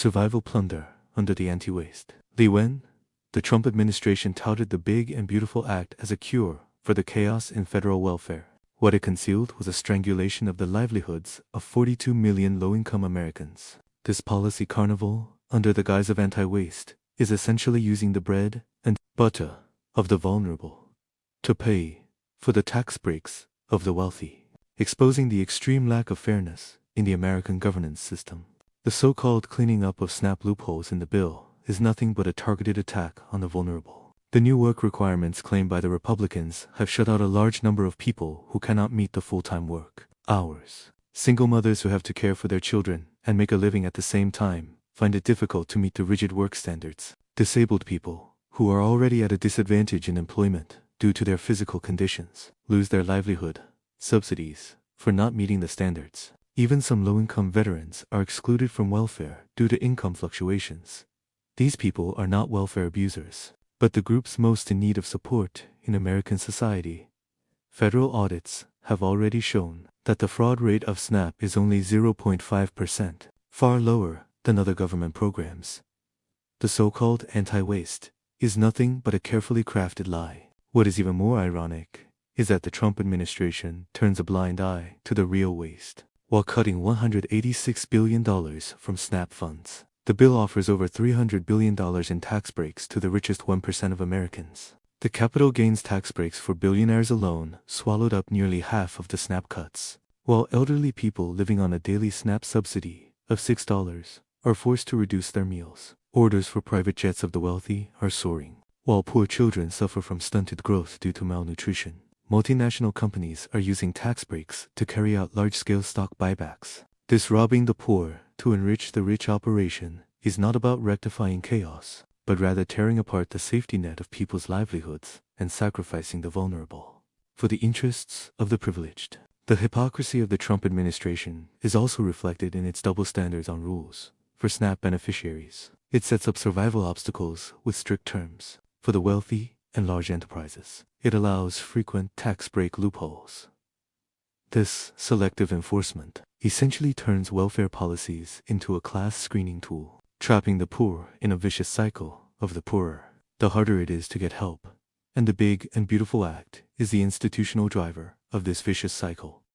survival plunder under the anti-waste. When the Trump administration touted the Big and Beautiful Act as a cure for the chaos in federal welfare. What it concealed was a strangulation of the livelihoods of 42 million low-income Americans. This policy carnival, under the guise of anti-waste, is essentially using the bread and butter of the vulnerable to pay for the tax breaks of the wealthy, exposing the extreme lack of fairness in the American governance system. The so-called cleaning up of SNAP loopholes in the bill is nothing but a targeted attack on the vulnerable. The new work requirements claimed by the Republicans have shut out a large number of people who cannot meet the full-time work hours. Single mothers who have to care for their children and make a living at the same time find it difficult to meet the rigid work standards. Disabled people, who are already at a disadvantage in employment due to their physical conditions, lose their livelihood subsidies for not meeting the standards. Even some low-income veterans are excluded from welfare due to income fluctuations. These people are not welfare abusers, but the groups most in need of support in American society. Federal audits have already shown that the fraud rate of SNAP is only 0.5%, far lower than other government programs. The so-called anti-waste is nothing but a carefully crafted lie. What is even more ironic is that the Trump administration turns a blind eye to the real waste, while cutting $186 billion from SNAP funds. The bill offers over $300 billion in tax breaks to the richest 1% of Americans. The capital gains tax breaks for billionaires alone swallowed up nearly half of the SNAP cuts, while elderly people living on a daily SNAP subsidy of $6 are forced to reduce their meals. Orders for private jets of the wealthy are soaring, while poor children suffer from stunted growth due to malnutrition. Multinational companies are using tax breaks to carry out large-scale stock buybacks. This robbing the poor to enrich the rich operation is not about rectifying chaos, but rather tearing apart the safety net of people's livelihoods and sacrificing the vulnerable for the interests of the privileged. The hypocrisy of the Trump administration is also reflected in its double standards on rules for SNAP beneficiaries. It sets up survival obstacles with strict terms for the wealthy and large enterprises. It allows frequent tax break loopholes. This selective enforcement essentially turns welfare policies into a class screening tool, trapping the poor in a vicious cycle of the poorer. The harder it is to get help, and the Big and Beautiful Act is the institutional driver of this vicious cycle.